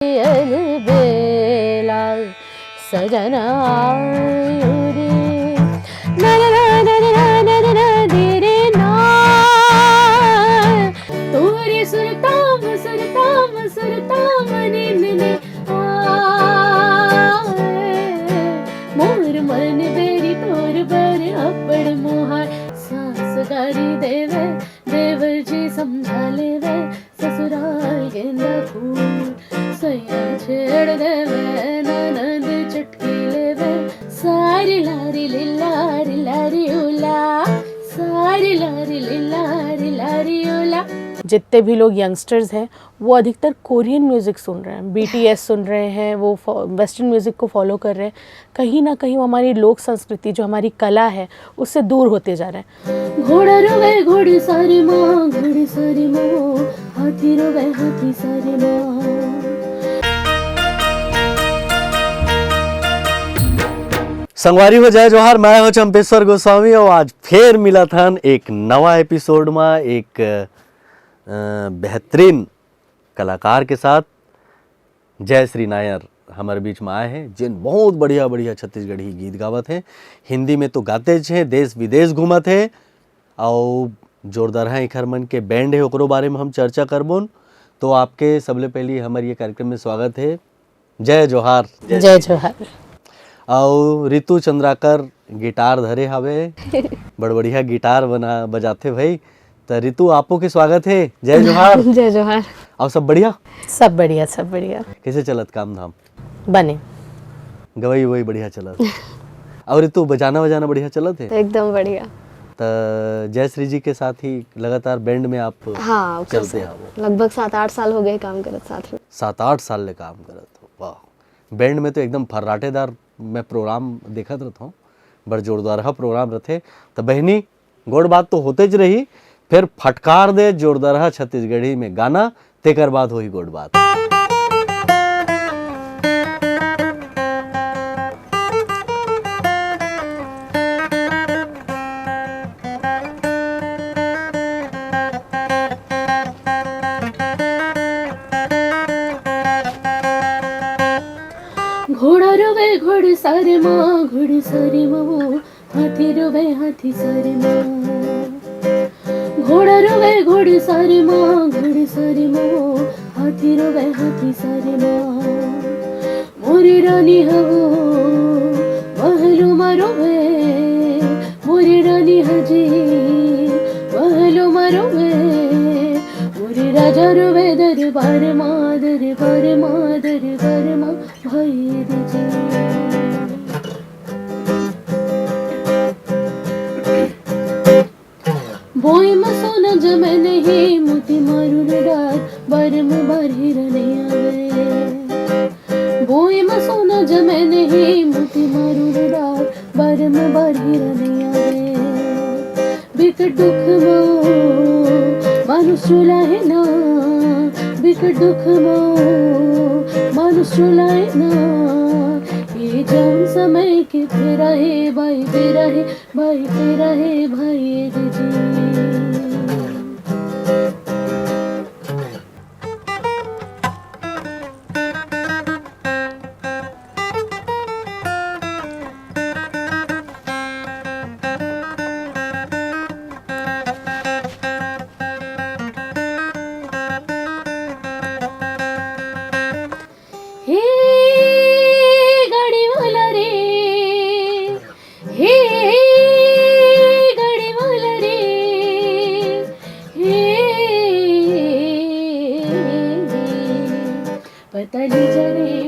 अलबेला सजना रे ना ना ना ना ना ना ना ना दे रे ना तोरे सुरताम सुरताम सुरताम नींद ने मोर मन बेरी तोर बर अपड़ मोहार सास गारी देवे देवर जी समझा लेवे ससुराल गेंदा फूल सैया छेड़ देवे ननद चुटकी लेवे सारी लारी लिलारी लारी उला सारी लारी लिलारी लारी उला। जितने भी लोग यंगस्टर्स हैं वो अधिकतर कोरियन म्यूज़िक सुन रहे हैं, बीटीएस सुन रहे हैं, वो वेस्टर्न म्यूज़िक को फॉलो कर रहे हैं। कहीं ना कहीं वो हमारी लोक संस्कृति जो हमारी कला है उससे दूर होते जा रहे हैं। घोड़ा रोवे घोड़ी सारी माँ, घोड़ी सारी माँ, हाथी रोवे हाथी सारी माँ। संगवारी हो जय जोहार, मैं हो चंपेश्वर गोस्वामी और आज फिर मिला था एक नवा एपिसोड में एक बेहतरीन कलाकार के साथ। जय श्री नायर हमारे बीच में आए हैं जिन बहुत बढ़िया बढ़िया छत्तीसगढ़ी गीत गावत हैं, हिंदी में तो गाते हैं, देश विदेश घूमत है और जोरदार है इखर मन के बैंड है ओकरो बारे में हम चर्चा करबोन। तो आपके सबले पहली हमारे ये कार्यक्रम में स्वागत है। जय जोहार। जय जोहार। और ऋतु चंद्राकर गिटार धरे हवे बड़ बढ़िया गिटार बजाते भाई। तो ऋतु आपो के स्वागत है। जय जोहार। जय जोहार। और सब बढ़िया? सब बढ़िया सब बढ़िया। कैसे चलत काम धाम? बने गवाई वही बढ़िया चलत और ऋतु बजाना बढ़िया चलत है? एकदम बढ़िया। तो जयश्री जी के साथ ही लगातार बैंड में आप हाँ, चलते हैं? लगभग 7-8 साल हो गए काम करत साथ में। 7-8 साल ले काम करत हो, वाह। बैंड में तो एकदम फर्राटेदार मैं प्रोग्राम देखत रहता हूँ, बड़ जोरदार प्रोग्राम रहते। तो बहनी गोड़ बात तो होते ज रही, फिर फटकार दे जोरदार छत्तीसगढ़ी में गाना, तेकर बाद हो ही गोड़ बात। घोड़ा रोवे घोड़ी सारी माँ, घोड़ी सारी माँ, हाथी रोवे हाथी सारी माँ। घोड़ा रोवे घोड़ी सारी माँ, घोड़ी सारी माँ, हाथी रोवे हाथी सारी माँ। मोरी रानी हो महलो मरोवे, मोरी रानी हजी महलो मरोवे, मोरी राजा रोवे दरबार माँ, दरबार माँ, दरबार माँ भाई दीजिए। बोई में सोना जमे नहीं, मोती मारू डार बारम बार हिरने आवे। बोई में सोना जमे नहीं, मोती मारू डार बारम बार हिरने आवे। बिकट दुख मो मानुष चुलाए ना, बिकट दुख मो मानुष चुलाए ना। ये जौन समय के फेरा है भाई, फेरा है भाई, फेरा है भाई जी।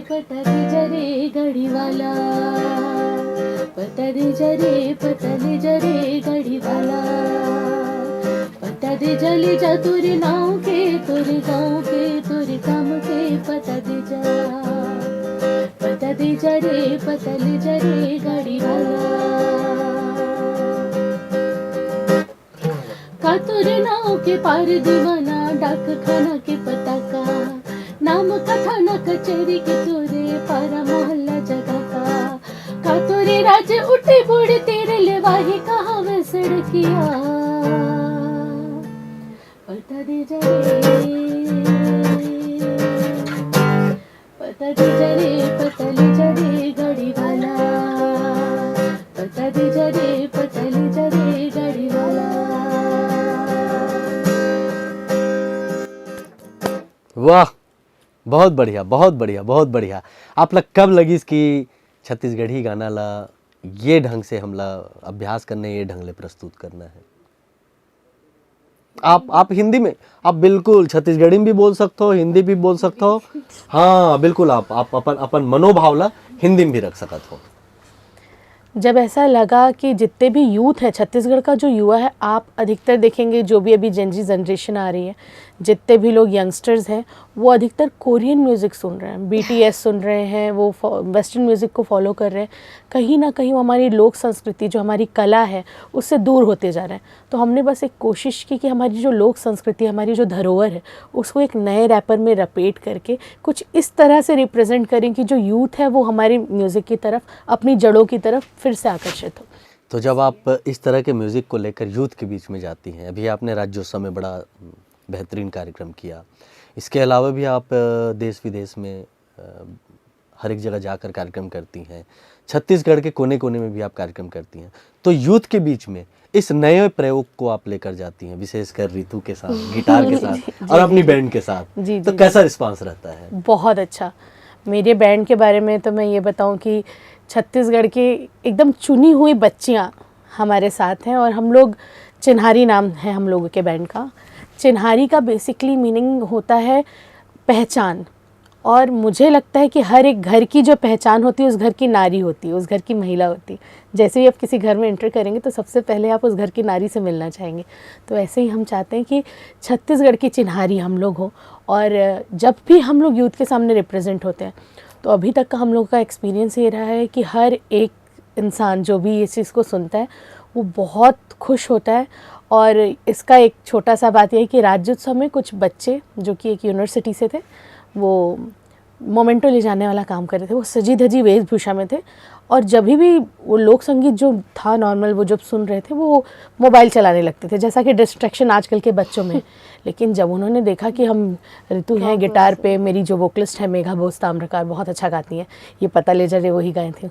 पतली जरे गड़ी वाला, पतली जरे गड़ी वाला। पता दे जली जा तुरे नाव के, तुरे गाँव के, तुरे काम के पता दे जा। पता दे जरे पतली जरे गड़ी वाला। का तुरे नाव के पार दीवाना, डाक खाना के पता का नाम कथा न कचेरी के तोरे पारा मोहल्ला जगह का तोरे राज उठे बूढ़े तेरे ले वाही कहा वे सड़किया। पता दे जाए पता दीजा रे पतली जरे गाड़ी वाला, पता दीजा रे पतली जरे गाड़ी वाला। वाह, बहुत बढ़िया, बहुत बढ़िया, बहुत बढ़िया। आप लोग कब लगी इसकी छत्तीसगढ़ी गाना ला ये ढंग से हमला अभ्यास करने, ये ढंग ले प्रस्तुत करना है? आप हिंदी में, आप बिल्कुल छत्तीसगढ़ी में भी बोल सकते हो, हिंदी भी बोल सकते हो। हाँ बिल्कुल, आप अपन अपन मनोभाव ला हिंदी में भी रख सकत हो। जब ऐसा लगा कि जितने भी यूथ है, छत्तीसगढ़ का जो युवा है, आप अधिकतर देखेंगे जो भी अभी जेनजी जनरेशन आ रही है, जितने भी लोग यंगस्टर्स हैं वो अधिकतर कोरियन म्यूज़िक सुन रहे हैं, बीटीएस सुन रहे हैं, वो वेस्टर्न म्यूज़िक को फॉलो कर रहे हैं। कहीं ना कहीं वो हमारी लोक संस्कृति जो हमारी कला है उससे दूर होते जा रहे हैं। तो हमने बस एक कोशिश की कि हमारी जो लोक संस्कृति, हमारी जो धरोहर है, उसको एक नए रैपर में रपेट करके कुछ इस तरह से रिप्रेजेंट करें कि जो यूथ है वो हमारी म्यूज़िक की तरफ, अपनी जड़ों की तरफ फिर से आकर्षित हो। तो जब आप इस तरह के म्यूज़िक को लेकर यूथ के बीच में जाती हैं, अभी आपने राज्योत्सव में बड़ा बेहतरीन कार्यक्रम किया, इसके अलावा भी आप देश विदेश में हर एक जगह जाकर कार्यक्रम करती हैं, छत्तीसगढ़ के कोने कोने में भी आप कार्यक्रम करती हैं, तो यूथ के बीच में इस नए प्रयोग को आप लेकर जाती हैं, विशेषकर रितु के साथ, गिटार के साथ और अपनी बैंड के साथ, तो कैसा रिस्पांस रहता है? बहुत अच्छा। मेरे बैंड के बारे में तो मैं ये बताऊं कि छत्तीसगढ़ की एकदम चुनी हुई बच्चियां हमारे साथ हैं और हम लोग, चिन्हारी नाम है हम लोगों के बैंड का। चिन्हारी का बेसिकली मीनिंग होता है पहचान, और मुझे लगता है कि हर एक घर की जो पहचान होती है उस घर की नारी होती है, उस घर की महिला होती है। जैसे ही आप किसी घर में एंटर करेंगे तो सबसे पहले आप उस घर की नारी से मिलना चाहेंगे। तो ऐसे ही हम चाहते हैं कि छत्तीसगढ़ की चिन्हारी हम लोग हो, और जब भी हम लोग यूथ के सामने रिप्रेजेंट होते हैं तो अभी तक का हम लोग का एक्सपीरियंस ये रहा है कि हर एक इंसान जो भी इस चीज़ को सुनता है वो बहुत खुश होता है। और इसका एक छोटा सा बात यह है कि राज्योत्सव में कुछ बच्चे जो कि एक यूनिवर्सिटी से थे, वो मोमेंटो ले जाने वाला काम कर रहे थे, वो सजी धजी वेशभूषा में थे, और जब भी वो लोक संगीत जो था नॉर्मल वो जब सुन रहे थे वो मोबाइल चलाने लगते थे, जैसा कि डिस्ट्रैक्शन आजकल के बच्चों में। लेकिन जब उन्होंने देखा कि हम ऋतु हैं गिटार पे, मेरी जो वोकलिस्ट है मेघा बोस ताम्रकार बहुत अच्छा गाती हैं, ये पता ले जरे वही गाए थे,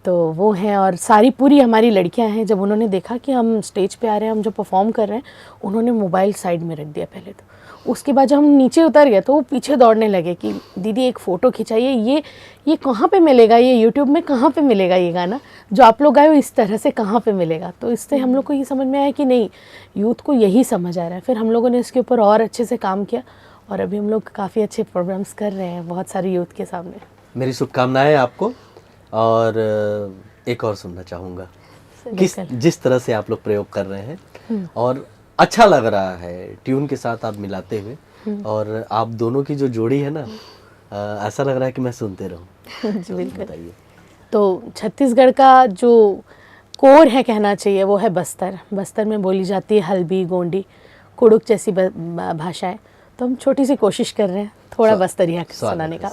तो वो हैं, और सारी पूरी हमारी लड़कियां हैं। जब उन्होंने देखा कि हम स्टेज पे आ रहे हैं, हम जो परफॉर्म कर रहे हैं, उन्होंने मोबाइल साइड में रख दिया पहले तो। उसके बाद जब हम नीचे उतर गए तो वो पीछे दौड़ने लगे कि दीदी एक फ़ोटो खिंचाइए, ये कहाँ पे मिलेगा, ये यूट्यूब में कहाँ पे मिलेगा, ये गाना जो आप लोग गाए हो इस तरह से कहाँ पे मिलेगा। तो इससे हम लोग को ये समझ में आया कि नहीं, यूथ को यही समझ आ रहा है। फिर हम लोगों ने इसके ऊपर और अच्छे से काम किया और अभी हम लोग काफ़ी अच्छे प्रोग्राम्स कर रहे हैं बहुत सारे यूथ के सामने। मेरी शुभकामनाएं आपको। और एक और सुनना चाहूँगा, जिस तरह से आप लोग प्रयोग कर रहे हैं और अच्छा लग रहा है ट्यून के साथ आप मिलाते हुए, और आप दोनों की जो जोड़ी है ना, ऐसा लग रहा है कि मैं सुनते रहूं। जी बिल्कुल। बताइए। तो छत्तीसगढ़ का जो कोर है कहना चाहिए वो है बस्तर। बस्तर में बोली जाती है हल्बी, गोंडी, कुड़ुक जैसी भाषाएं। तो हम छोटी सी कोशिश कर रहे हैं थोड़ा बस्तरिया सुनाने का।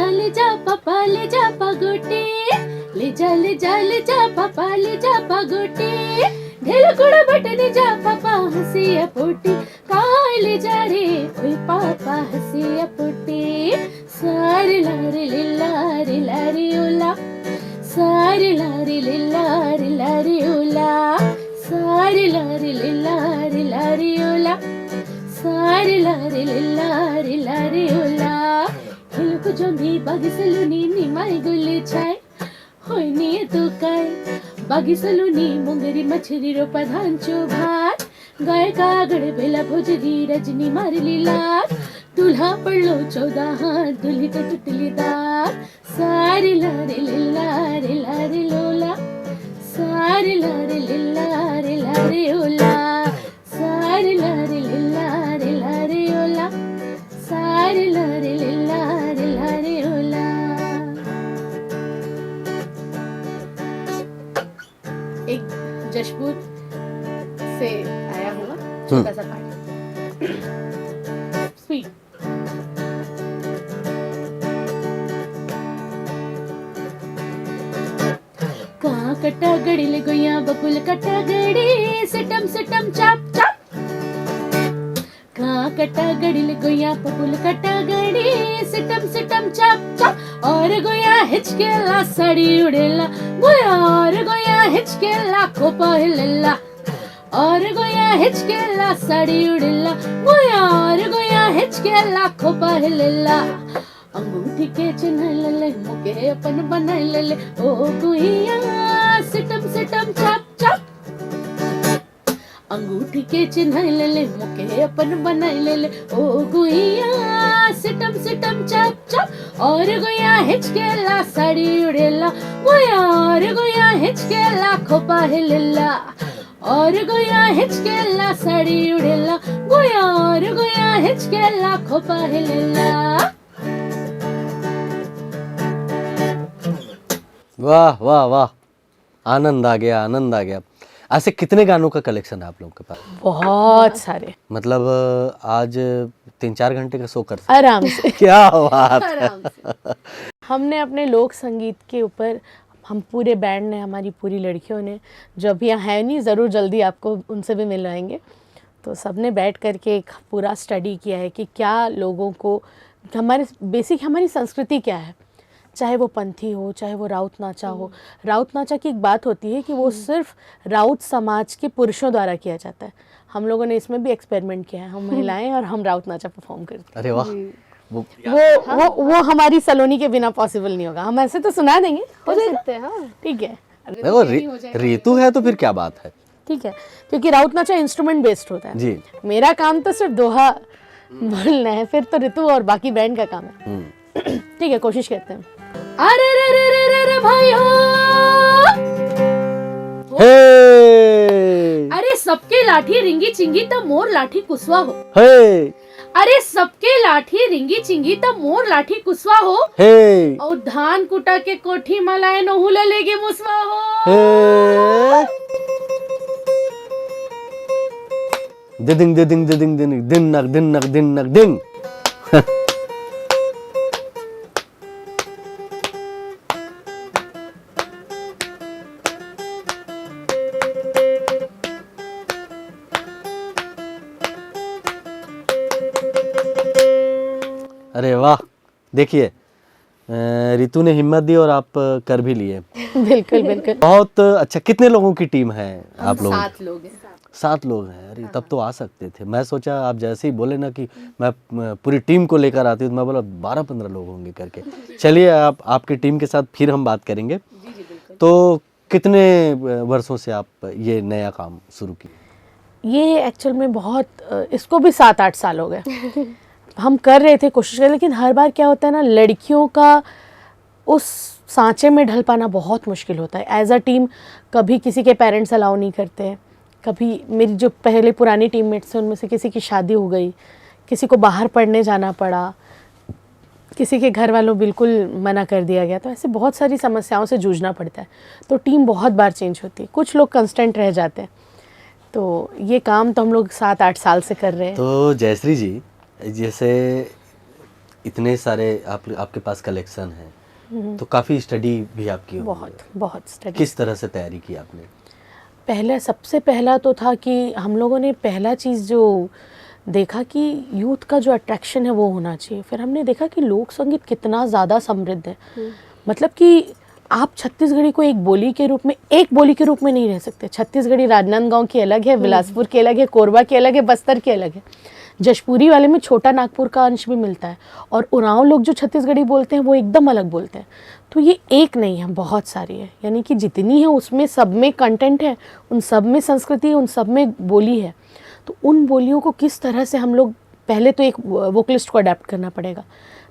ले जा पापा ले जा पगोटे, ले जा पापा ले जा पगोटे, ढेल कुड़ा बटने जा पापा हंसिया पोटी, काय ले जा रे ओए पापा हंसिया पोटी, सारे लारे लारे ओला, सारे लारे ओला, सारे लारे ओला, सारे लारे ओला। हिलको जोंधी बागिसलुनी निमाय गुले छाय, होय नी तू काय बागिसलुनी मुंगरी मछरी रो प्रधान चोभार, गाय कागड़ बेला भोजरी रजनी मारली लार, दूल्हा पड़लो 14 हाथ दूल्ही तो टुटली दार, सारे लारे लोला, सारे लारे ओला, सारे लारे ओला, सारे लारे ओला। एक जशपुर से आया होगा, छोटा सा पार्ट स्वीट। कहाँ कटा गड़ी ले गोया बकुल कटा गड़ी सिटम सिटम चाप चाप। कहाँ कटा गड़ी ले गोया बकुल कटा गड़ी सिटम सिटम चाप चाप। और गोया हिचकेला साड़ी उड़ेला गोया, और गोया हिचकेला खोपा हिलेला, और गोया हिचकेला साड़ी उड़ेला गोया, और गोया हिचकेला खोपा हिलेला। अंगूठी के चिन्ह ले ले मुके अपन बनाई ले ले ओ गुइया सिटम सिटम चाप चाप। अंगूठी के चिन्ह ले ले मुके अपन बनाई ले ले ओ गुइया सिटम सिटम चाप चाप। और गोया हिचकेला साड़ी उड़ेला गोया, और गोया हिचकेला खोपा हिलेला, और गोया हिचकेला साड़ी उड़ेला गोया, और गोया हिचकेला खोपा हिलेला। वाह वाह वाह, आनंद आ गया, आनंद आ गया। ऐसे कितने गानों का कलेक्शन है आप लोगों के पास? बहुत सारे, मतलब आज 3-4 घंटे का शो कर सकते आराम से। क्या बात है। आराम से। हमने अपने लोक संगीत के ऊपर, हम पूरे बैंड ने, हमारी पूरी लड़कियों ने, जो अभी यहाँ है नहीं, ज़रूर जल्दी आपको उनसे भी मिलवाएंगे, तो सबने बैठ करके एक पूरा स्टडी किया है कि क्या लोगों को, हमारे बेसिक हमारी संस्कृति क्या है, चाहे वो पंथी हो, चाहे वो राउत नाचा हो। राउत नाचा की एक बात होती है कि वो सिर्फ राउत समाज के पुरुषों द्वारा किया जाता है। हम लोगों ने इसमें भी एक्सपेरिमेंट किया है, हम महिलाएं और हम राउत नाचा परफॉर्म करते हैं। अरे वाह, वो हमारी सलोनी के बिना पॉसिबल नहीं होगा। हम ऐसे तो सुना देंगे, हो सकते हैं, हाँ ठीक है। देखो ऋतु है तो फिर क्या बात है, ठीक है, क्योंकि राउत नाचा इंस्ट्रूमेंट बेस्ड होता है जी। मेरा काम तो सिर्फ दोहा बोलना है, फिर तो ऋतु और बाकी बैंड का काम है। ठीक है, कोशिश करते हैं। अरे रे रे रे रे रे भाई हो, हे अरे सबके लाठी रिंगी चिंगी तब मोर लाठी कुसवा हो। हे अरे सबके लाठी रिंगी चिंगी तब मोर लाठी कुसवा हो। हे और धान कुटा के कोठी मलाए नहुला लेगे मुसवा हो। हे दिदिंग दिदिंग दिदिंग दिदिंग दिन नक दिन नक दिन नक दिन। अरे वाह, देखिए ऋतु ने हिम्मत दी और आप कर भी लिए। बिल्कुल बिल्कुल। बहुत अच्छा। कितने लोगों की टीम है आप लोग? 7 लोग हैं। 7 लोग हैं। अरे तब तो आ सकते थे। मैं सोचा आप जैसे ही बोले ना कि मैं पूरी टीम को लेकर आती हूँ, तो मैं बोला 12-15 लोग होंगे करके। चलिए आपकी टीम के साथ फिर हम बात करेंगे। तो कितने वर्षों से आप ये नया काम शुरू किए? ये एक्चुअल में बहुत, इसको भी 7-8 साल हो गए। हम कर रहे थे, कोशिश कर, लेकिन हर बार क्या होता है ना, लड़कियों का उस सांचे में ढल पाना बहुत मुश्किल होता है। एज अ टीम कभी किसी के पेरेंट्स अलाउ नहीं करते हैं, कभी मेरी जो पहले पुरानी टीममेट्स हैं उनमें से किसी की शादी हो गई, किसी को बाहर पढ़ने जाना पड़ा, किसी के घर वालों बिल्कुल मना कर दिया गया। तो ऐसे बहुत सारी समस्याओं से जूझना पड़ता है। तो टीम बहुत बार चेंज होती है, कुछ लोग कंस्टेंट रह जाते हैं। तो ये काम तो हम लोग 7-8 साल से कर रहे हैं। तो जयश्री जी, जैसे इतने सारे आपके पास कलेक्शन है, तो काफ़ी स्टडी भी आपकी होगी। बहुत स्टडी। किस तरह से तैयारी की आपने? सबसे पहला तो था कि हम लोगों ने पहला चीज़ जो देखा कि यूथ का जो अट्रैक्शन है वो होना चाहिए। फिर हमने देखा कि लोक संगीत कितना ज़्यादा समृद्ध है। मतलब कि आप छत्तीसगढ़ी को एक बोली के रूप में नहीं रह सकते। छत्तीसगढ़ी राजनांदगांव की अलग है, बिलासपुर की अलग है, कोरबा की अलग है, बस्तर की अलग है। जशपुरी वाले में छोटा नागपुर का अंश भी मिलता है, और उरांव लोग जो छत्तीसगढ़ी बोलते हैं वो एकदम अलग बोलते हैं। तो ये एक नहीं है, बहुत सारी है। यानी कि जितनी है उसमें सब में कंटेंट है, उन सब में संस्कृति है, उन सब में बोली है। तो उन बोलियों को किस तरह से हम लोग, पहले तो एक वोकलिस्ट को अडेप्ट करना पड़ेगा।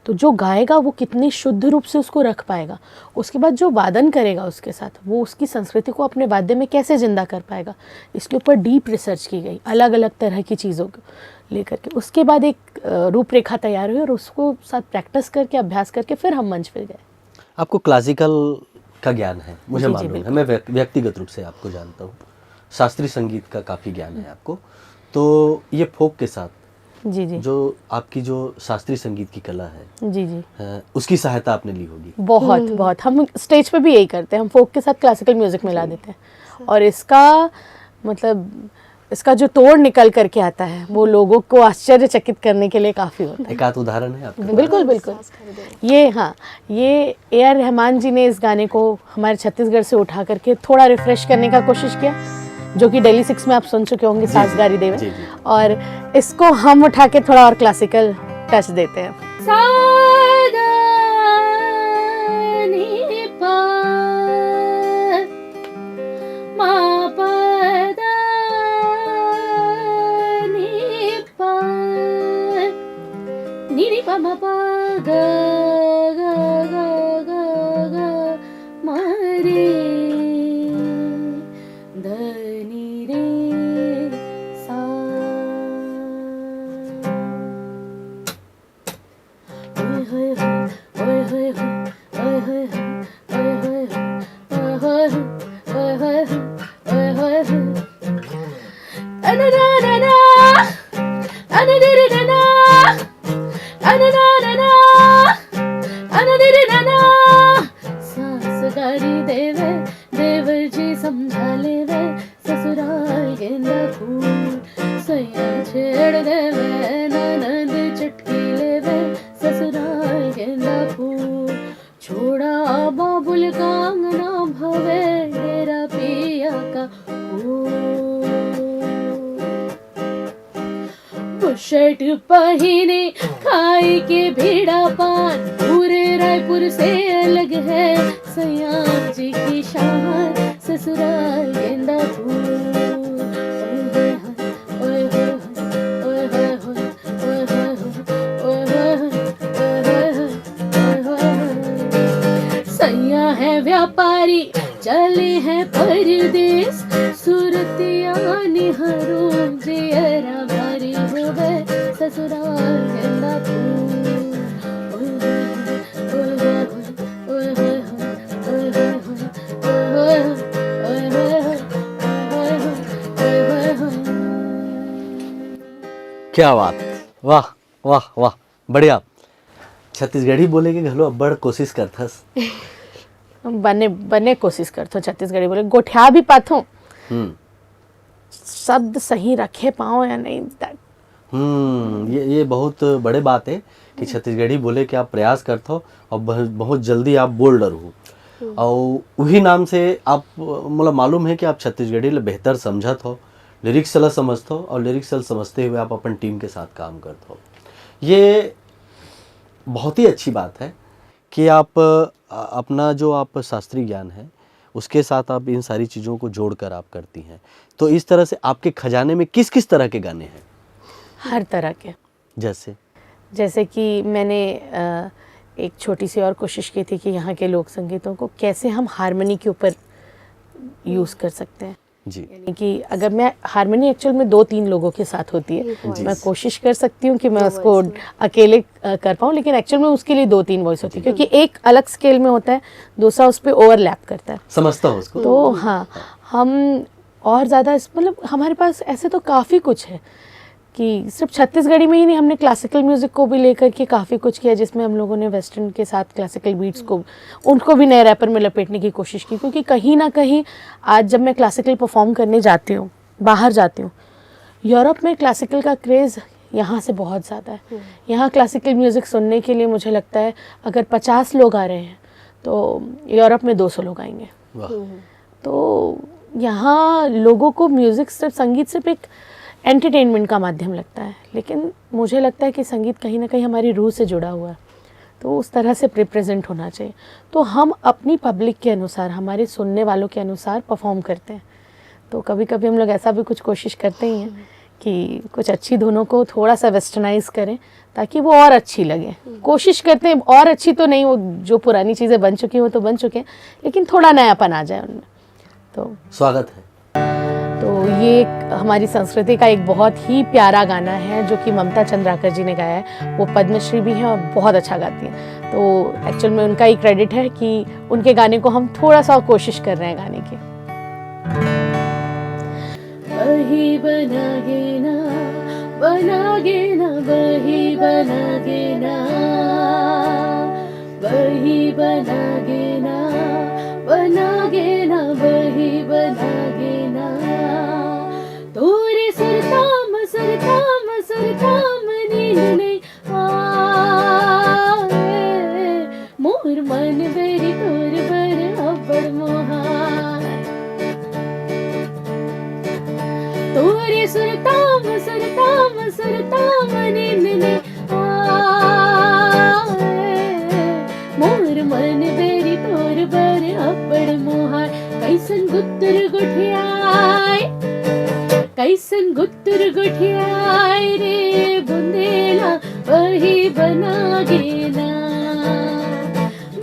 तो जो गाएगा वो कितनी शुद्ध रूप से उसको रख पाएगा। उसके बाद जो वादन करेगा उसके साथ, वो उसकी संस्कृति को अपने वाद्य में कैसे जिंदा कर पाएगा। इसके ऊपर डीप रिसर्च की गई, अलग अलग तरह की चीज़ों को लेकर के। उसके बाद एक रूपरेखा तैयार हुई, और उसको साथ प्रैक्टिस करके, अभ्यास करके फिर हम मंच पे गए। आपको क्लासिकल का ज्ञान है, मुझे मालूम है, मैं व्यक्तिगत रूप से आपको जानता हूँ। शास्त्रीय संगीत का काफ़ी ज्ञान है आपको, तो ये फोक के साथ जी जी जो आपकी जो शास्त्रीय संगीत की कला है जी जी उसकी सहायता आपने ली होगी। बहुत बहुत हम स्टेज पे भी यही करते हैं, हम फोक के साथ क्लासिकल म्यूजिक मिला देते हैं और इसका मतलब इसका जो तोड़ निकल करके आता है वो लोगों को आश्चर्यचकित करने के लिए काफ़ी होता एक आध उदाहरण है आपके है। बिल्कुल बिल्कुल। ये A.R. रहमान जी ने इस गाने को हमारे छत्तीसगढ़ से उठा करके थोड़ा रिफ्रेश करने का कोशिश किया, जो कि दिल्ली 6 में आप सुन चुके होंगे, सासगारी देवे, जी, जी। और इसको हम उठा के थोड़ा और क्लासिकल टच देते हैं। सादा नी पा मा पा दा नी पा नी नी पा मा पा गा गा गा गा गा मा रे ध नी रे सा। सासगारी देवे देवर जी समझा लेवे ससुराल गेंदा फूल सैया छेड़ देवे ननद चटकी लेवे ससुराल गेंदा फूल छोड़ा बाबुल का अंगना भवे डेरा पिया का बुशर्ट पहने खाई के भेड़ा पान पूरे रायपुर से अलग है सयाम जी की शान ससुराल गेंदा फूल। ओए होए ओए होए ओए होए ओए होए सैया है व्यापारी चले हैं परदेश सुरतिया निहरू जियरा भारी होवे ससुराल गेंदा फूल। क्या बात, वाह वाह वाह, बढ़िया। छत्तीसगढ़ी बोले के घलो अब्बड़ कोशिश करथस। बने कोशिश करथो छत्तीसगढ़ी बोले, गोठिया भी पाथो, शब्द सही रखे पाओ या नहीं। ये बहुत बड़े बात है कि छत्तीसगढ़ी बोले कि आप प्रयास करते हो और बहुत जल्दी आप बोल डर हो, और वही नाम से आप मतलब मालूम है कि आप छत्तीसगढ़ी ले बेहतर समझत हो, लिरिक्स ला समझते हो, और लिरिक्स ला समझते हुए आप अपन टीम के साथ काम करते हो। ये बहुत ही अच्छी बात है कि आप अपना जो आप शास्त्रीय ज्ञान है उसके साथ आप इन सारी चीज़ों को जोड़कर आप करती हैं। तो इस तरह से आपके खजाने में किस किस तरह के गाने हैं? हर तरह के। जैसे कि मैंने एक छोटी सी और कोशिश की थी कि यहाँ के लोक संगीतों को कैसे हम हारमोनी के ऊपर यूज़ कर सकते हैं जी। यानी कि अगर मैं हारमोनी एक्चुअल में 2-3 लोगों के साथ होती है, मैं कोशिश कर सकती हूँ कि मैं उसको अकेले कर पाऊँ, लेकिन एक्चुअल में उसके लिए 2-3 वॉइस होती है क्योंकि एक अलग स्केल में होता है, दूसरा उस पर ओवरलैप करता है, समझता हूँ उसको। तो हाँ, हम और ज़्यादा मतलब हमारे पास ऐसे तो काफ़ी कुछ है कि सिर्फ छत्तीसगढ़ी में ही नहीं, हमने क्लासिकल म्यूज़िक को भी लेकर के काफ़ी कुछ किया, जिसमें हम लोगों ने वेस्टर्न के साथ क्लासिकल बीट्स को उनको भी नए रैपर में लपेटने की कोशिश की, क्योंकि कहीं ना कहीं आज जब मैं क्लासिकल परफॉर्म करने जाती हूँ, बाहर जाती हूँ, यूरोप में क्लासिकल का क्रेज़ यहाँ से बहुत ज़्यादा है। यहाँ क्लासिकल म्यूज़िक सुनने के लिए मुझे लगता है अगर 50 लोग आ रहे हैं तो यूरोप में 200 लोग आएंगे। तो यहाँ लोगों को म्यूज़िक सिर्फ संगीत सिर्फ एक एंटरटेनमेंट का माध्यम लगता है, लेकिन मुझे लगता है कि संगीत कहीं ना कहीं हमारी रूह से जुड़ा हुआ है, तो उस तरह से रिप्रेजेंट होना चाहिए। तो हम अपनी पब्लिक के अनुसार, हमारे सुनने वालों के अनुसार परफॉर्म करते हैं। तो कभी कभी हम लोग ऐसा भी कुछ कोशिश करते ही हैं कि कुछ अच्छी धुनों को थोड़ा सा वेस्टर्नाइज करें ताकि वो और अच्छी लगे। कोशिश करते हैं और अच्छी तो नहीं, वो जो पुरानी चीज़ें बन चुकी हैं वो तो बन चुके हैं, लेकिन थोड़ा नयापन आ जाए उनमें। तो स्वागत है। तो ये हमारी संस्कृति का एक बहुत ही प्यारा गाना है जो कि ममता चंद्राकर जी ने गाया है। वो पद्मश्री भी हैं और बहुत अच्छा गाती हैं, तो एक्चुअल में उनका ही क्रेडिट है कि उनके गाने को हम थोड़ा सा कोशिश कर रहे हैं गाने की। वही बनागे ना, बनागे ना, वही बनागे ना, वही बनागे ना, बनागे ना, वही बनागे ना। तोरे सुरताम सुरताम सुरताम नींद नहीं आए, मोर मन बेरी तोर बर अब्बड़ मोहाय। तोरे सुरताम सुरताम सुरताम नींद नहीं आए, मोर मन बेरी तोर बर अब्बड़ मोहाय। कैसन गुत्तर गुठियाय, कैसन गुत्तर गुठियाय रे बुंदेला, वही बनागे ना,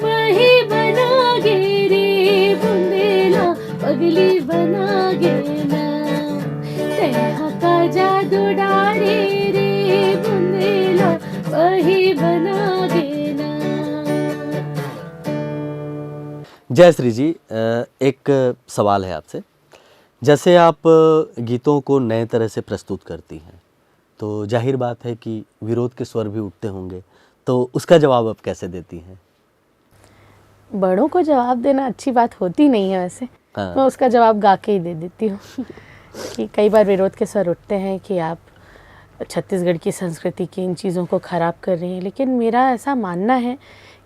वही बनागे रे बुंदेला, पगली बनागे ना। तेहा का जादू डारे रे बुंदेला, वही बनागे ना। जयश्री जी, एक सवाल है आपसे। जैसे आप गीतों को नए तरह से प्रस्तुत करती हैं, तो जाहिर बात है कि विरोध के स्वर भी उठते होंगे, तो उसका जवाब आप कैसे देती हैं? बड़ों को जवाब देना अच्छी बात होती नहीं है वैसे। हाँ। मैं उसका जवाब गा के ही दे देती हूँ कि कई बार विरोध के स्वर उठते हैं कि आप छत्तीसगढ़ की संस्कृति की इन चीज़ों को ख़राब कर रही हैं, लेकिन मेरा ऐसा मानना है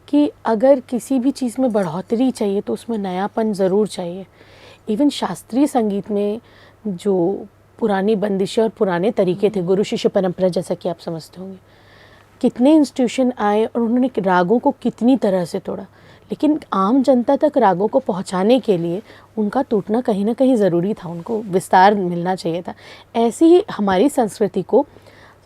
कि अगर किसी भी चीज़ में बढ़ोतरी चाहिए तो उसमें नयापन ज़रूर चाहिए। इवन शास्त्रीय संगीत में जो पुरानी बंदिशें और पुराने तरीके थे, गुरु शिष्य परंपरा जैसा कि आप समझते होंगे, कितने इंस्टीट्यूशन आए और उन्होंने रागों को कितनी तरह से तोड़ा, लेकिन आम जनता तक रागों को पहुंचाने के लिए उनका टूटना कहीं ना कहीं ज़रूरी था, उनको विस्तार मिलना चाहिए था। ऐसी ही हमारी संस्कृति को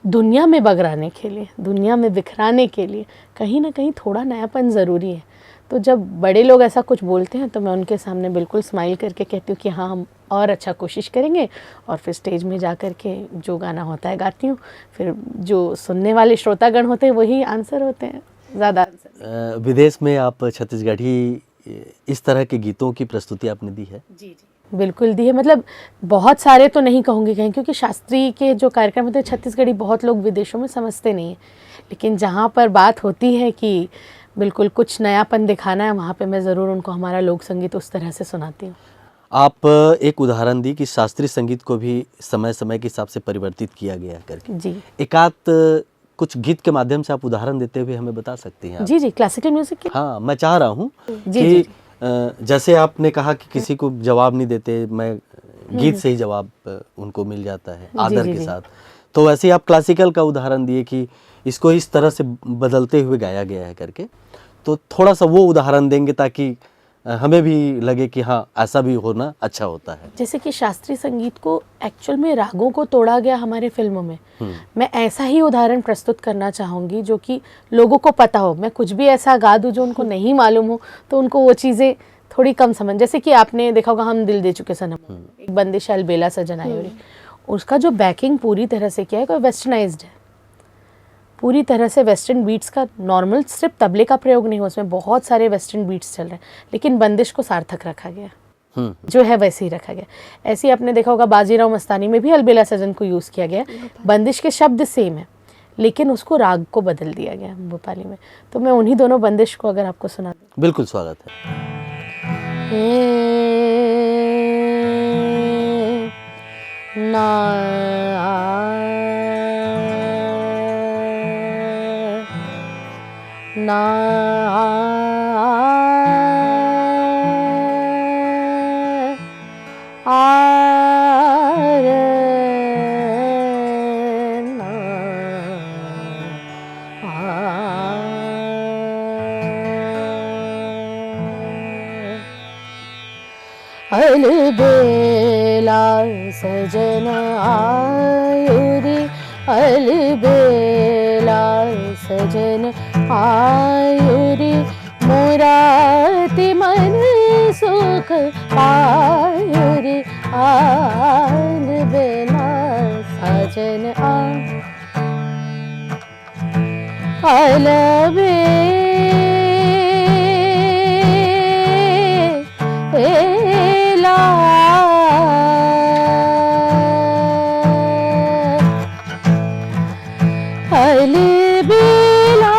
दुनिया में बगराने के लिए, दुनिया में बिखराने के लिए कहीं ना कहीं थोड़ा नयापन ज़रूरी है। तो जब बड़े लोग ऐसा कुछ बोलते हैं तो मैं उनके सामने बिल्कुल स्माइल करके कहती हूँ कि हाँ, हम और अच्छा कोशिश करेंगे, और फिर स्टेज में जा कर के जो गाना होता है गाती हूँ। फिर जो सुनने वाले श्रोतागण होते हैं वही आंसर होते हैं, ज़्यादा आंसर। विदेश में आप छत्तीसगढ़ी इस तरह के गीतों की प्रस्तुति आपने दी है? जी जी बिल्कुल दी है। मतलब बहुत सारे तो नहीं कहूँगी कहीं, क्योंकि शास्त्रीय के जो कार्यक्रम होते हैं छत्तीसगढ़ी बहुत लोग विदेशों में समझते नहीं हैं, लेकिन जहाँ पर बात होती है कि बिल्कुल कुछ नयापन दिखाना है, वहाँ पे मैं ज़रूर उनको हमारा लोक संगीत उस तरह से सुनाती हूँ। आप एक उदाहरण दी कि शास्त्रीय संगीत को भी समय समय के हिसाब से परिवर्तित किया गया है करके। जी एकाध कुछ गीत के माध्यम से आप उदाहरण देते हुए हमें बता सकती हैं आप? जी जी क्लासिकल म्यूजिक के। हाँ, मैं चाह रहा हूँ जी, कि जी। जैसे आपने कहा कि किसी को जवाब नहीं देते, मैं गीत से ही जवाब उनको मिल जाता है आदर जी, के जी। साथ, तो वैसे ही आप क्लासिकल का उदाहरण दिए कि इसको इस तरह से बदलते हुए गाया गया है करके, तो थोड़ा सा वो उदाहरण देंगे ताकि हमें भी लगे कि हाँ, ऐसा भी होना अच्छा होता है। जैसे कि शास्त्रीय संगीत को एक्चुअल में रागों को तोड़ा गया हमारे फिल्मों में, मैं ऐसा ही उदाहरण प्रस्तुत करना चाहूँगी जो कि लोगों को पता हो। मैं कुछ भी ऐसा गा दूँ जो उनको नहीं मालूम हो तो उनको वो चीज़ें थोड़ी कम समझ। जैसे कि आपने देखा होगा हम दिल दे चुके सनम, एक बंदिश अलबेला सजन आई हो रही, उसका जो बैकिंग पूरी तरह से किया है, कोई वेस्टर्नाइज्ड है, पूरी तरह से वेस्टर्न बीट्स का, नॉर्मल सिर्फ तबले का प्रयोग नहीं हुआ, उसमें बहुत सारे वेस्टर्न बीट्स चल रहे हैं, लेकिन बंदिश को सार्थक रखा गया, जो है वैसे ही रखा गया। ऐसे ही आपने देखा होगा बाजीराव मस्तानी में भी अलबेला सजन को यूज़ किया गया, बंदिश के शब्द सेम है लेकिन उसको राग को बदल दिया गया भोपाली में। तो मैं उन्हीं दोनों बंदिश को अगर आपको सुना दूँ। बिल्कुल स्वागत है। ना ना अलबेला सजन आयो रे, अलबेला सजन आयो रे, मोराते मन सुख पायो रे, अलबेला सजन अलबेला अलबेला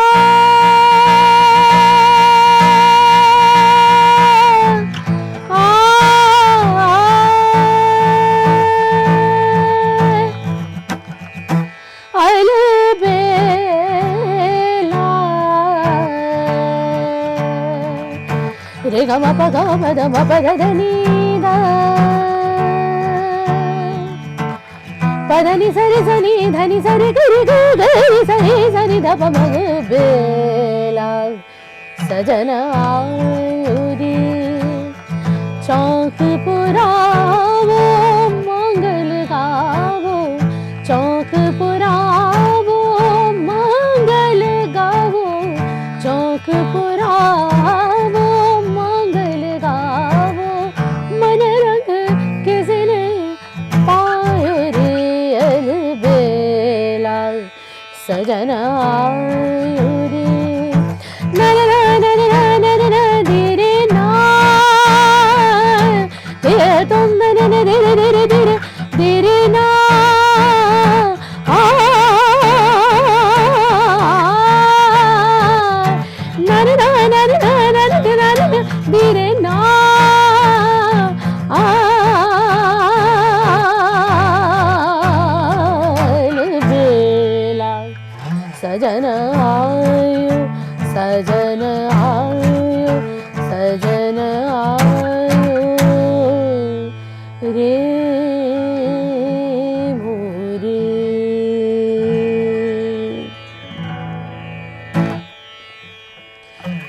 रे ग म प ग म द म प द नी द प द नि स रे स नि ध नि स रे ग रे ग ग रि स रे स नि ध प म ग बेला सजन आयो रे चौक पुरावो मंगल गावो चौक पुरावो मंगल गावो चौक पुरावो मंगल गावो मन रंग किसने पायो रे अलबेला सजन आयो रे ना ना ना ना ना ना ना ना धीरे ना धीरे तुम ना ना ना धीरे धीरे धीरे धीरे ना ना ना ना ना ना ना ना ना धीरे ना अलबेला सजन आयो सजन आयो सजन आयो रे मोरे।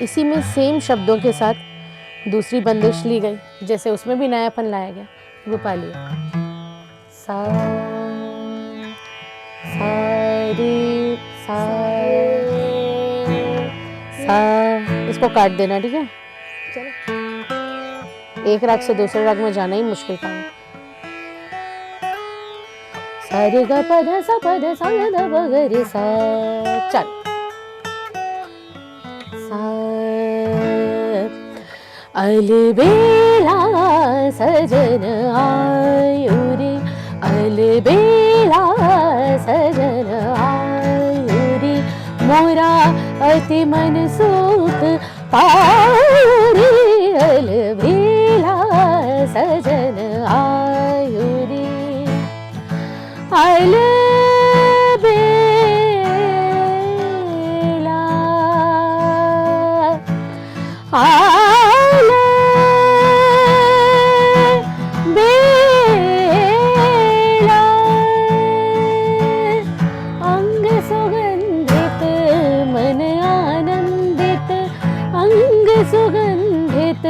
इसी में सेम शब्दों के साथ दूसरी बंदिश ली गई, जैसे उसमें भी नयापन लाया गया। वो पालिए सा सा रे सा सा, इसको काट देना, ठीक है। चलो एक राग से दूसरे राग में जाना ही मुश्किल काम है। सा रे ग प ध सा प ध सा ग ध प ग रे सा। चल सा अलबेला सजन आयो रे अलबेला सजन आयो रे मोरा अति मन सुख पायो रे अलबेला सजन आयो रे अलबेला अलबेला अंग सुगंधित मन आनंदित अंग सुगंधित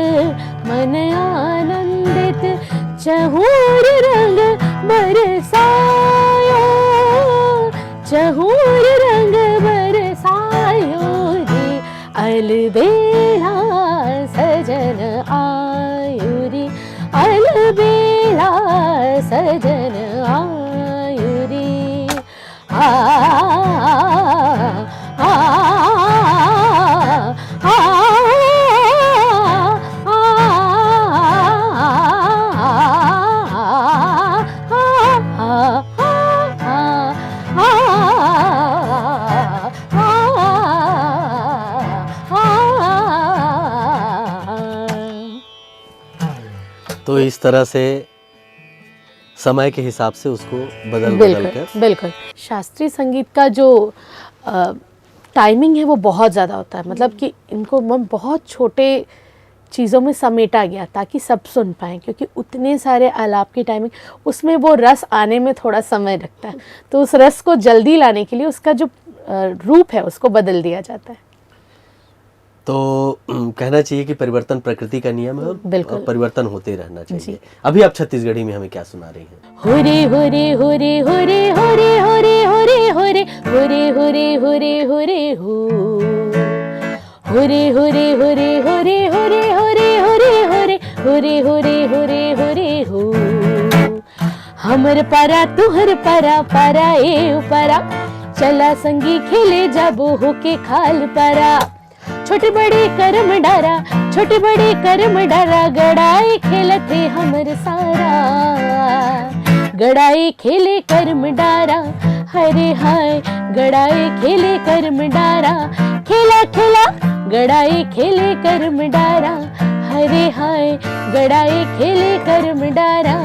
मन आनंदित चहूर रंग बरसायो चहूर रंग बरसायो रे अलबेला सजन आयो रे अलबेला सजन आयो रे आ आ आ तो इस तरह से समय के हिसाब से उसको बदल कर। बिल्कुल शास्त्रीय संगीत का जो टाइमिंग है वो बहुत ज़्यादा होता है, मतलब कि इनको बहुत छोटे चीज़ों में समेटा गया ताकि सब सुन पाएँ, क्योंकि उतने सारे आलाप की टाइमिंग, उसमें वो रस आने में थोड़ा समय लगता है। तो उस रस को जल्दी लाने के लिए उसका जो रूप है उसको बदल दिया जाता है। तो कहना चाहिए कि परिवर्तन प्रकृति का नियम है और परिवर्तन होते रहना चाहिए। अभी आप छत्तीसगढ़ी में हमें क्या सुना रही हैं? होरे होरे होरे होरे होरे होरे होरे होरे होरे होरे होरे होरे हो होरे होरे होरे होरे होरे होरे होरे होरे होरे होरे होरे होरे हो हमर पारा तुहर पारा पारा ए पारा चला संगी खेले जाबो होके खाल पारा छोटे बड़े करम डारा छोटे बड़े करम डारा गड़ाई खेलते हमर सारा गड़ाई खेले करम डारा हरे हाय गड़ाए खेले कर्म डारा, खेला खेला गड़ाए खेले कर्म डारा, हरे हाय गड़ाए खेले कर्म डारा।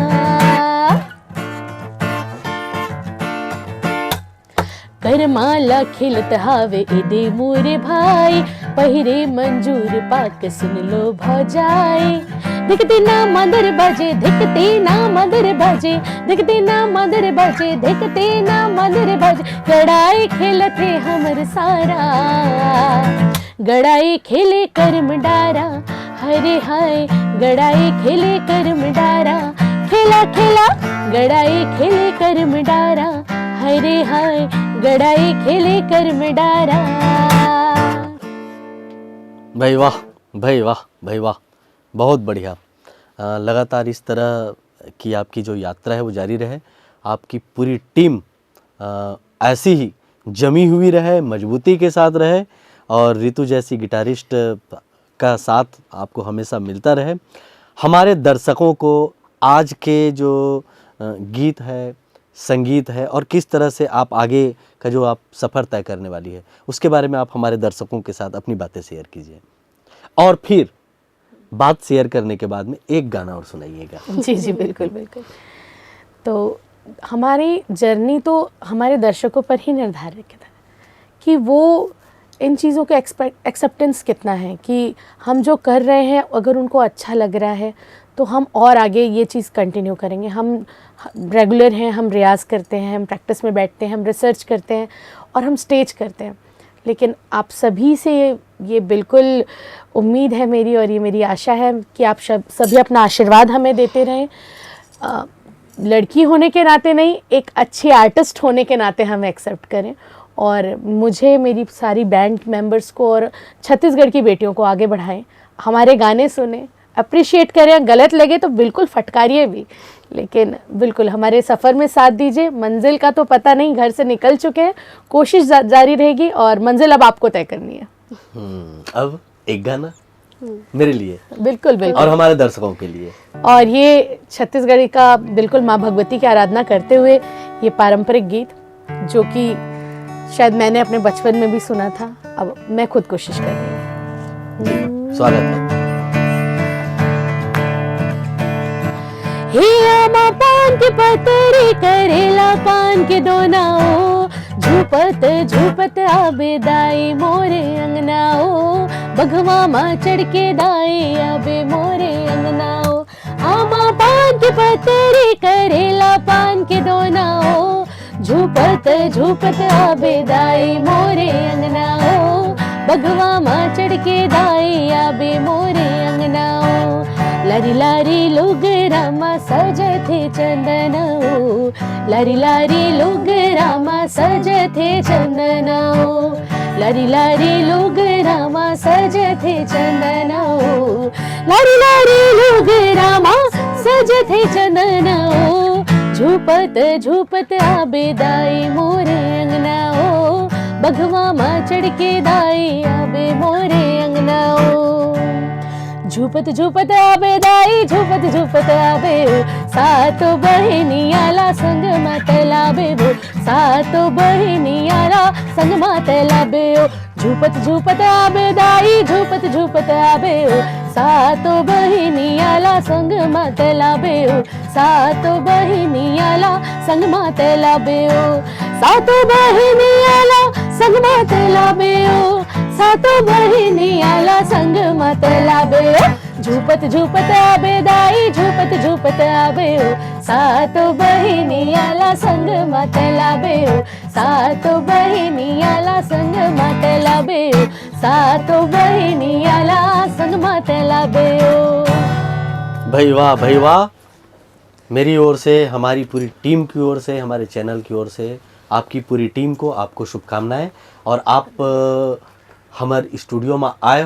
करमाला खिलत हावे इदे मोरे भाई, पहिरे मंजूर पाक सुन लो भौजाई। दिखते ना मदर बजे, दिखते ना मदर बजे, दिखते ना मदर बजे, दिखते ना मदर बजे, गड़ाई खेलते हमर सारा, गड़ाई खेले कर्म डारा, हरे हाय गड़ाई खेले कर्म डारा, खेला खेला गड़ाई खेले कर्म डारा, हरे हाय गड़ाई खेले कर्म डारा। भाई वाह भाई वाह भाई वाह, बहुत बढ़िया। लगातार इस तरह की आपकी जो यात्रा है वो जारी रहे, आपकी पूरी टीम ऐसी ही जमी हुई रहे, मजबूती के साथ रहे, और रितु जैसी गिटारिस्ट का साथ आपको हमेशा मिलता रहे। हमारे दर्शकों को आज के जो गीत है, संगीत है, और किस तरह से आप आगे का जो आप सफ़र तय करने वाली है, उसके बारे में आप हमारे दर्शकों के साथ अपनी बातें शेयर कीजिए। और फिर बात शेयर करने के बाद में एक गाना और सुनाइएगा। जी जी बिल्कुल बिल्कुल। तो हमारी जर्नी तो हमारे दर्शकों पर ही निर्धारित है कि वो इन चीज़ों का एक्सेप्टेंस कितना है, कि हम जो कर रहे हैं अगर उनको अच्छा लग रहा है तो हम और आगे ये चीज़ कंटिन्यू करेंगे। हम रेगुलर हैं, हम रियाज़ करते हैं, हम प्रैक्टिस में बैठते हैं, हम रिसर्च करते हैं और हम स्टेज करते हैं। लेकिन आप सभी से ये बिल्कुल उम्मीद है मेरी, और ये मेरी आशा है कि आप सभी अपना आशीर्वाद हमें देते रहें। लड़की होने के नाते नहीं, एक अच्छी आर्टिस्ट होने के नाते हमें एक्सेप्ट करें, और मुझे, मेरी सारी बैंड मेंबर्स को और छत्तीसगढ़ की बेटियों को आगे बढ़ाएं। हमारे गाने सुने, अप्रिशिएट करें, गलत लगे तो बिल्कुल फटकारिए भी, लेकिन बिल्कुल हमारे सफ़र में साथ दीजिए। मंजिल का तो पता नहीं, घर से निकल चुके हैं, कोशिश जारी रहेगी और मंजिल अब आपको तय करनी है। अब एक गाना मेरे लिए, बिल्कुल बिल्कुल, और हमारे दर्शकों के लिए। और ये छत्तीसगढ़ी का बिल्कुल माँ भगवती की आराधना करते हुए ये पारंपरिक गीत, जो कि शायद मैंने अपने बचपन में भी सुना था, अब मैं खुद कोशिश कर रही हूँ। स्वागत है। हिया पान के पतरी करेला पान के दोनाओ, झूपत झूपत आबे दाई मोरे अंगनाओ, बघवा माँ चढ़ के दाई आबे मोरे अंगनाओ। आमा पान के पतरी करेला पान के दोनाओ, झूपत झूपत आबे दाई मोरे अंगनाओ, बघवा माँ चढ़ के दाई आबे मोरे अंगनाओ। लारी लारी लोग रामा सजथे चंदनाओ, लारी लारी लोग रामा सजथे चंदनाओ, लारी लारी लोग रामा सजथे चंदनाओ, लारी लारी लोग रामा सजथे चंदनाओ, झूपत झूपत आबे दाई मोरे अंगनाओ, बघवा माँ चढ़ के दाई आबे मोरे अंगनाओ। झूपत झूपत आबे दाई, झूपत झूपत आबे हो, सातो बहिनियाला संग मतलाबे हो, सातो बहिनियाला संग मतलाबे हो। झूपत झूपत आबे दाई, झूपत झूपत आबे हो, सातो बहिनियाला संग मतलाबे हो, सातो बहिनियाला संग मतलाबे हो, सातो बहिनियाला संग मतलाबे हो, सातो बहिनियाला संग मतलाबे हो। झूपत झूपत आबे दाई, झूपत झूपत आबे हो, सातो बहिनियाला संग मतलाबे हो, सातो बहिनियाला संग मतलाबे हो, सातो बहिनियाला संग मतलाबे हो। भाई वाह भाई वाह। मेरी ओर से, हमारी पूरी टीम की ओर से, हमारे चैनल की ओर से आपकी पूरी टीम को आपको शुभकामनाएं। और आप हमारे स्टूडियो में आए,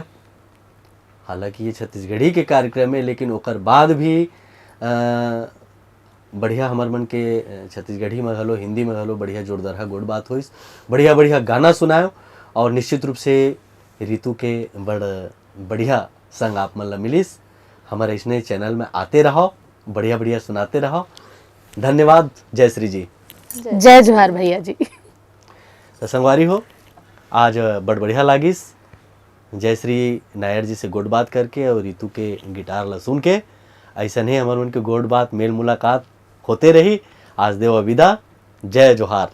हालांकि ये छत्तीसगढ़ी के कार्यक्रम है, लेकिन ओकर बाद भी बढ़िया हमार मन के छत्तीसगढ़ी में घलो, हिंदी में घलो बढ़िया जोरदार गोड़ बात होइस, बढ़िया बढ़िया गाना सुनायो, और निश्चित रूप से रितु के बढ़िया संग आप मन ला मिलिस। हमारे इसने चैनल में आते रहो, बढ़िया बढ़िया सुनाते रहो। धन्यवाद। जय श्री जी। जय जोहार भैया जी। तो संगवारी हो, आज बड़ बढ़िया लागिस जयश्री नायर जी से गोड बात करके और रितु के गिटार ला सुन के। ऐसा नहीं हमारे उनके गोड बात मेल मुलाकात होते रही। आज देव विदा, जय जोहार।